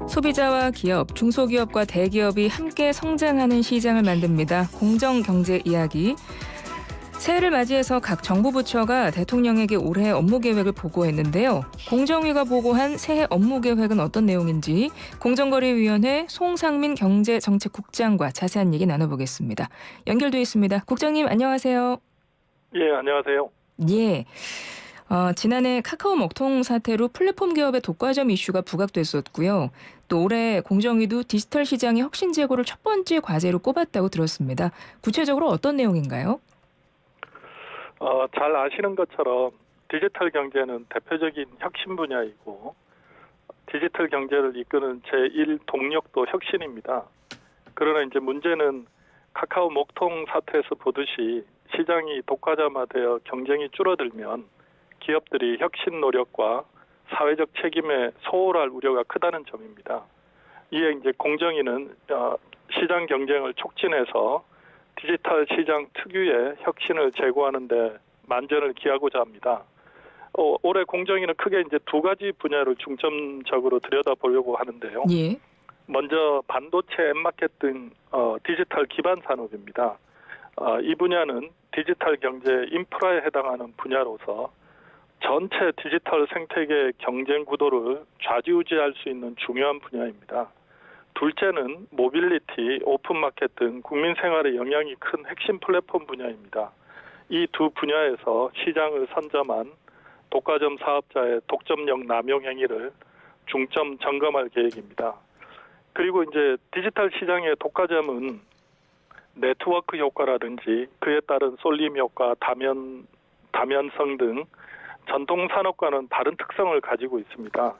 소비자와 기업, 중소기업과 대기업이 함께 성장하는 시장을 만듭니다. 공정경제 이야기. 새해를 맞이해서 각 정부 부처가 대통령에게 올해 업무 계획을 보고했는데요. 공정위가 보고한 새해 업무 계획은 어떤 내용인지 공정거래위원회 송상민 경제정책국장과 자세한 얘기 나눠보겠습니다. 연결돼 있습니다. 국장님 안녕하세요. 예, 안녕하세요. 예. 지난해 카카오 먹통 사태로 플랫폼 기업의 독과점 이슈가 부각됐었고요. 또 올해 공정위도 디지털 시장의 혁신 제고를 첫 번째 과제로 꼽았다고 들었습니다. 구체적으로 어떤 내용인가요? 잘 아시는 것처럼 디지털 경제는 대표적인 혁신 분야이고 디지털 경제를 이끄는 제1 동력도 혁신입니다. 그러나 이제 문제는 카카오 먹통 사태에서 보듯이 시장이 독과점화되어 경쟁이 줄어들면 기업들이 혁신 노력과 사회적 책임에 소홀할 우려가 크다는 점입니다. 이에 이제 공정위는 시장 경쟁을 촉진해서 디지털 시장 특유의 혁신을 제고하는 데 만전을 기하고자 합니다. 올해 공정위는 크게 이제 두 가지 분야를 중점적으로 들여다보려고 하는데요. 예. 먼저 반도체, 앱마켓 등 디지털 기반 산업입니다. 이 분야는 디지털 경제 인프라에 해당하는 분야로서 전체 디지털 생태계 경쟁 구도를 좌지우지할 수 있는 중요한 분야입니다. 둘째는 모빌리티, 오픈마켓 등 국민 생활에 영향이 큰 핵심 플랫폼 분야입니다. 이 두 분야에서 시장을 선점한 독과점 사업자의 독점력 남용 행위를 중점 점검할 계획입니다. 그리고 이제 디지털 시장의 독과점은 네트워크 효과라든지 그에 따른 쏠림 효과, 다면성 등 전통 산업과는 다른 특성을 가지고 있습니다.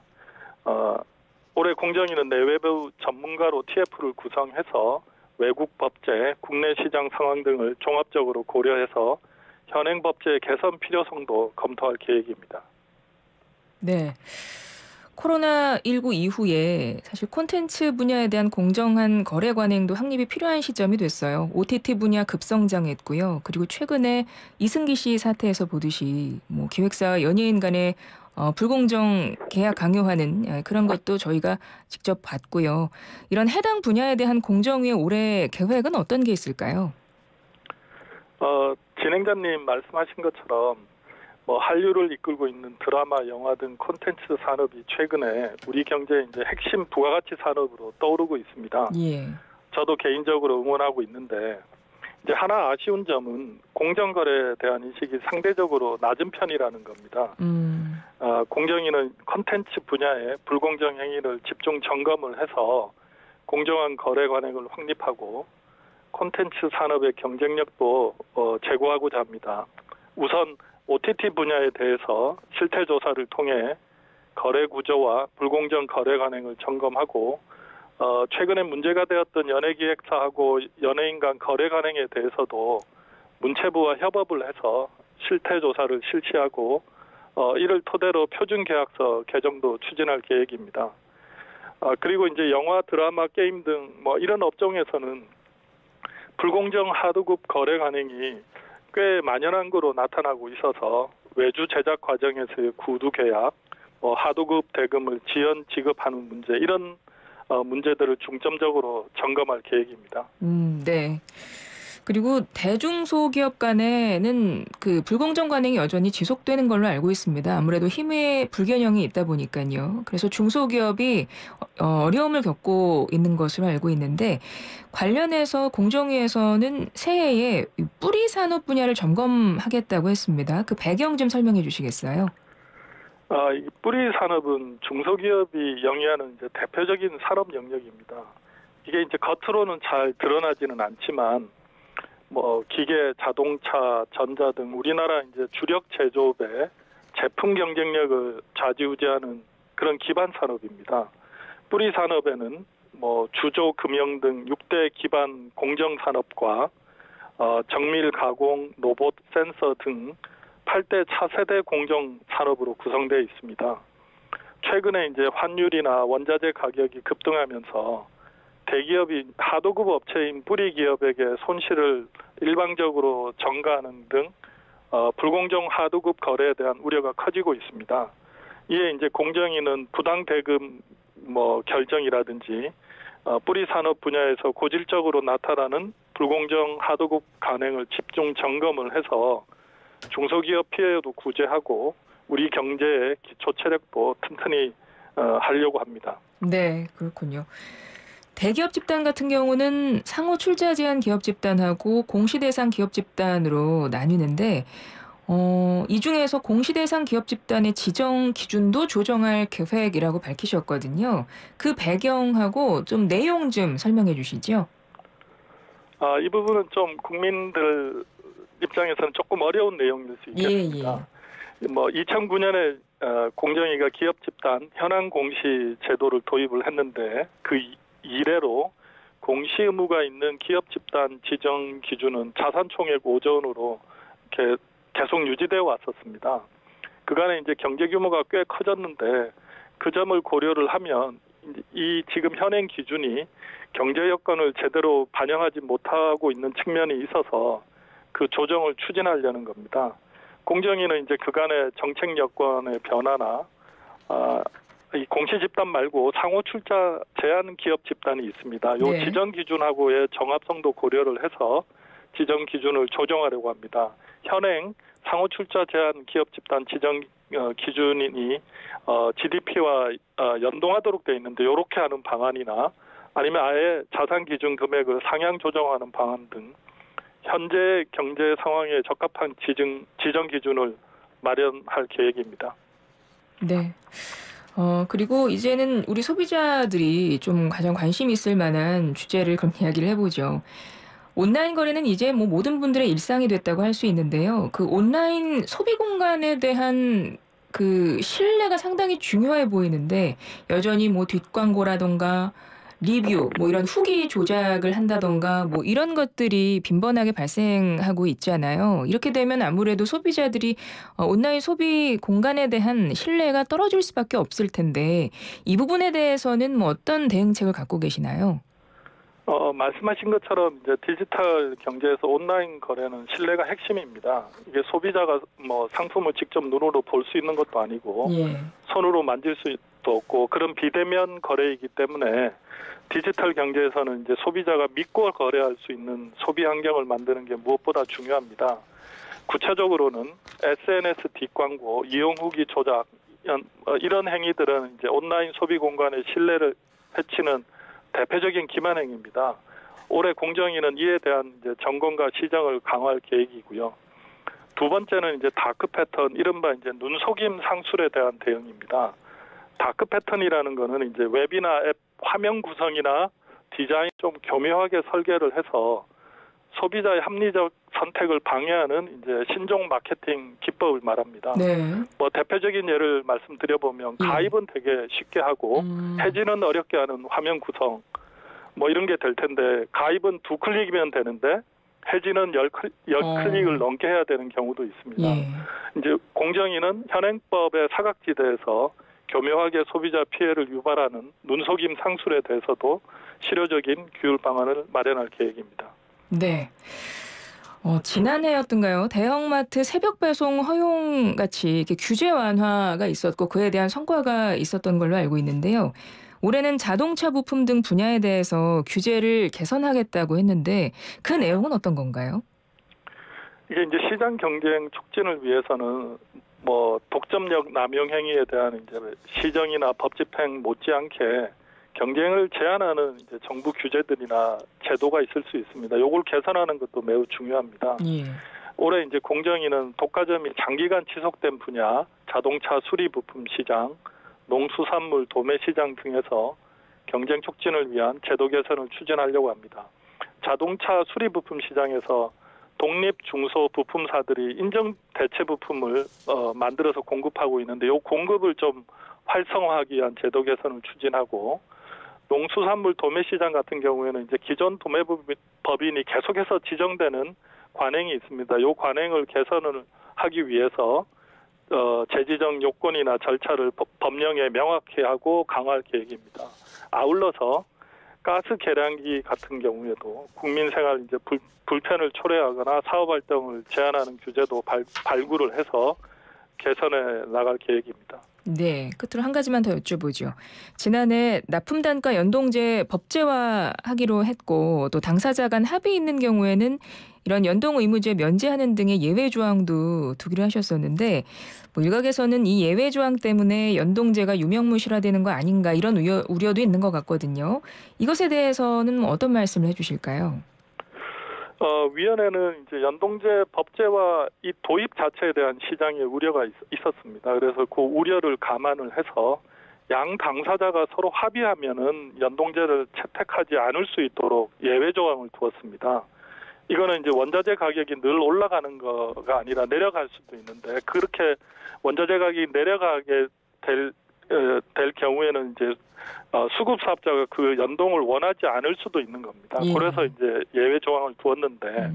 올해 공정위는 내외부 전문가로 TF를 구성해서 외국 법제, 국내 시장 상황 등을 종합적으로 고려해서 현행 법제의 개선 필요성도 검토할 계획입니다. 네. 코로나19 이후에 사실 콘텐츠 분야에 대한 공정한 거래 관행도 확립이 필요한 시점이 됐어요. OTT 분야 급성장했고요. 그리고 최근에 이승기 씨 사태에서 보듯이 기획사와 연예인 간의 불공정 계약 강요하는 그런 것도 저희가 직접 봤고요. 이런 해당 분야에 대한 공정위의 올해 계획은 어떤 게 있을까요? 진행자님 말씀하신 것처럼 한류를 이끌고 있는 드라마, 영화 등 콘텐츠 산업이 최근에 우리 경제의 이제 핵심 부가가치 산업으로 떠오르고 있습니다. 예. 저도 개인적으로 응원하고 있는데 이제 하나 아쉬운 점은 공정거래에 대한 인식이 상대적으로 낮은 편이라는 겁니다. 공정위는 콘텐츠 분야의 불공정 행위를 집중 점검을 해서 공정한 거래 관행을 확립하고 콘텐츠 산업의 경쟁력도 제고하고자 합니다. 우선 OTT 분야에 대해서 실태 조사를 통해 거래 구조와 불공정 거래 관행을 점검하고 최근에 문제가 되었던 연예기획사하고 연예인 간 거래 관행에 대해서도 문체부와 협업을 해서 실태 조사를 실시하고 이를 토대로 표준 계약서 개정도 추진할 계획입니다. 그리고 이제 영화, 드라마, 게임 등 이런 업종에서는 불공정 하도급 거래 관행이 꽤 만연한 거로 나타나고 있어서 외주 제작 과정에서의 구두 계약, 하도급 대금을 지연 지급하는 문제 이런 문제들을 중점적으로 점검할 계획입니다. 네. 그리고 대중소기업 간에는 그 불공정 관행이 여전히 지속되는 걸로 알고 있습니다. 아무래도 힘의 불균형이 있다 보니까요. 그래서 중소기업이 어려움을 겪고 있는 것으로 알고 있는데 관련해서 공정위에서는 새해에 뿌리 산업 분야를 점검하겠다고 했습니다. 그 배경 좀 설명해 주시겠어요? 이 뿌리 산업은 중소기업이 영위하는 이제 대표적인 산업 영역입니다. 이게 이제 겉으로는 잘 드러나지는 않지만 기계, 자동차, 전자 등 우리나라 이제 주력 제조업의 제품 경쟁력을 좌지우지하는 그런 기반 산업입니다. 뿌리 산업에는 주조, 금형 등 6대 기반 공정 산업과 정밀 가공, 로봇, 센서 등 8대 차세대 공정 산업으로 구성되어 있습니다. 최근에 이제 환율이나 원자재 가격이 급등하면서 대기업이 하도급 업체인 뿌리 기업에게 손실을 일방적으로 전가하는 등 불공정 하도급 거래에 대한 우려가 커지고 있습니다. 이에 이제 공정위는 부당 대금 뭐 결정이라든지 뿌리 산업 분야에서 고질적으로 나타나는 불공정 하도급 간행을 집중 점검을 해서 중소기업 피해도 구제하고 우리 경제의 기초 체력도 튼튼히 하려고 합니다. 네, 그렇군요. 대기업 집단 같은 경우는 상호 출자 제한 기업 집단하고 공시 대상 기업 집단으로 나뉘는데 이 중에서 공시 대상 기업 집단의 지정 기준도 조정할 계획이라고 밝히셨거든요. 그 배경하고 좀 내용 좀 설명해 주시죠. 이 부분은 좀 국민들 입장에서는 조금 어려운 내용일 수 있겠습니다. 뭐 2009년에 공정위가 기업 집단 현황 공시 제도를 도입을 했는데 그 이래로 공시 의무가 있는 기업 집단 지정 기준은 자산 총액 5조 원으로 이렇게 계속 유지되어 왔었습니다. 그간에 이제 경제 규모가 꽤 커졌는데 그 점을 고려를 하면 이 지금 현행 기준이 경제 여건을 제대로 반영하지 못하고 있는 측면이 있어서 그 조정을 추진하려는 겁니다. 공정위는 이제 그간의 정책 여건의 변화나 이 공시 집단 말고 상호 출자 제한 기업 집단이 있습니다. 요 네. 지정 기준하고의 정합성도 고려를 해서 지정 기준을 조정하려고 합니다. 현행 상호 출자 제한 기업 집단 지정 기준이 GDP와 연동하도록 되어 있는데 이렇게 하는 방안이나 아니면 아예 자산 기준 금액을 상향 조정하는 방안 등 현재 경제 상황에 적합한 지정 기준을 마련할 계획입니다. 네. 그리고 이제는 우리 소비자들이 좀 가장 관심 있을 만한 주제를 그럼 이야기를 해보죠. 온라인 거래는 이제 뭐 모든 분들의 일상이 됐다고 할 수 있는데요. 그 온라인 소비 공간에 대한 그 신뢰가 상당히 중요해 보이는데 여전히 뭐 뒷광고라던가 리뷰, 뭐 이런 후기 조작을 한다던가 뭐 이런 것들이 빈번하게 발생하고 있잖아요. 이렇게 되면 아무래도 소비자들이 온라인 소비 공간에 대한 신뢰가 떨어질 수밖에 없을 텐데 이 부분에 대해서는 뭐 어떤 대응책을 갖고 계시나요? 말씀하신 것처럼 이제 디지털 경제에서 온라인 거래는 신뢰가 핵심입니다. 이게 소비자가 뭐 상품을 직접 눈으로 볼 수 있는 것도 아니고 손으로 만질 수도 없고 그런 비대면 거래이기 때문에 디지털 경제에서는 이제 소비자가 믿고 거래할 수 있는 소비 환경을 만드는 게 무엇보다 중요합니다. 구체적으로는 SNS 뒷광고, 이용 후기 조작 이런 행위들은 이제 온라인 소비 공간의 신뢰를 해치는 대표적인 기만 행위입니다. 올해 공정위는 이에 대한 이제 점검과 시정을 강화할 계획이고요. 두 번째는 이제 다크 패턴, 이른바 이제 눈속임 상술에 대한 대응입니다. 다크 패턴이라는 거는 이제 웹이나 앱 화면 구성이나 디자인 좀 교묘하게 설계를 해서 소비자의 합리적 선택을 방해하는 이제 신종 마케팅 기법을 말합니다. 네. 뭐 대표적인 예를 말씀드려보면 가입은 되게 쉽게 하고 해지는 어렵게 하는 화면 구성 뭐 이런 게 될 텐데 가입은 2클릭이면 되는데 해지는 10클릭을 넘게 해야 되는 경우도 있습니다. 이제 공정위는 현행법의 사각지대에서 교묘하게 소비자 피해를 유발하는 눈속임 상술에 대해서도 실효적인 규율 방안을 마련할 계획입니다. 네. 지난해였던가요? 대형마트 새벽 배송 허용 같이 이렇게 규제 완화가 있었고 그에 대한 성과가 있었던 걸로 알고 있는데요. 올해는 자동차 부품 등 분야에 대해서 규제를 개선하겠다고 했는데 그 내용은 어떤 건가요? 이게 이제 시장 경쟁 촉진을 위해서는 뭐 독점력 남용 행위에 대한 이제 시정이나 법 집행 못지않게 경쟁을 제한하는 이제 정부 규제들이나 제도가 있을 수 있습니다. 이걸 개선하는 것도 매우 중요합니다. 올해 이제 공정위는 독과점이 장기간 지속된 분야, 자동차 수리 부품 시장, 농수산물 도매 시장 등에서 경쟁 촉진을 위한 제도 개선을 추진하려고 합니다. 자동차 수리 부품 시장에서 독립 중소 부품사들이 인정 대체 부품을 만들어서 공급하고 있는데 이 공급을 좀 활성화하기 위한 제도 개선을 추진하고 농수산물 도매 시장 같은 경우에는 이제 기존 도매법인이 계속해서 지정되는 관행이 있습니다. 이 관행을 개선을 하기 위해서 재지정 요건이나 절차를 법령에 명확히 하고 강화할 계획입니다. 아울러서 가스 계량기 같은 경우에도 국민 생활 이제 불편을 초래하거나 사업 활동을 제한하는 규제도 발굴을 해서 개선해 나갈 계획입니다. 네, 끝으로 한 가지만 더 여쭤보죠. 지난해 납품단가 연동제 법제화하기로 했고 또 당사자 간 합의 있는 경우에는 이런 연동 의무제 면제하는 등의 예외 조항도 두기로 하셨었는데 뭐 일각에서는 이 예외 조항 때문에 연동제가 유명무실화되는 거 아닌가 이런 우려도 있는 것 같거든요. 이것에 대해서는 어떤 말씀을 해주실까요? 위원회는 이제 연동제 법제화 이 도입 자체에 대한 시장의 우려가 있었습니다. 그래서 그 우려를 감안을 해서 양 당사자가 서로 합의하면은 연동제를 채택하지 않을 수 있도록 예외 조항을 두었습니다. 이거는 이제 원자재 가격이 늘 올라가는 거가 아니라 내려갈 수도 있는데 그렇게 원자재 가격이 내려가게 될 경우에는 이제 수급 사업자가 그 연동을 원하지 않을 수도 있는 겁니다. 예. 그래서 이제 예외 조항을 두었는데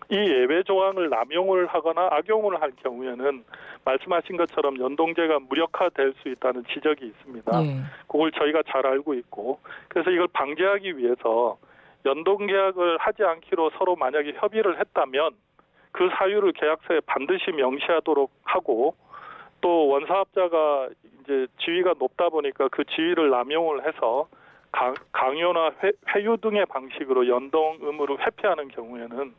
이 예외 조항을 남용을 하거나 악용을 할 경우에는 말씀하신 것처럼 연동제가 무력화될 수 있다는 지적이 있습니다. 예. 그걸 저희가 잘 알고 있고 그래서 이걸 방지하기 위해서 연동 계약을 하지 않기로 서로 만약에 협의를 했다면 그 사유를 계약서에 반드시 명시하도록 하고 또 원사업자가 이제 지위가 높다 보니까 그 지위를 남용을 해서 강요나 회유 등의 방식으로 연동 의무를 회피하는 경우에는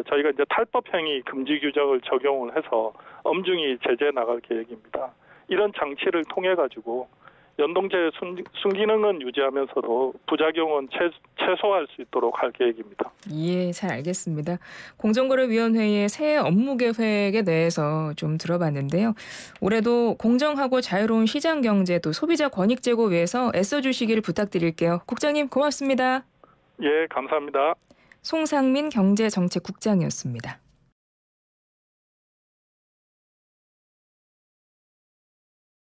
저희가 이제 탈법행위 금지 규정을 적용을 해서 엄중히 제재해 나갈 계획입니다. 이런 장치를 통해 가지고 연동제의 순기능은 유지하면서도 부작용은 최소화할 수 있도록 할 계획입니다. 예, 잘 알겠습니다. 공정거래위원회의 새 업무 계획에 대해서 좀 들어봤는데요. 올해도 공정하고 자유로운 시장 경제 또 소비자 권익 제고 위해서 애써주시기를 부탁드릴게요. 국장님 고맙습니다. 예, 감사합니다. 송상민 경제정책국장이었습니다.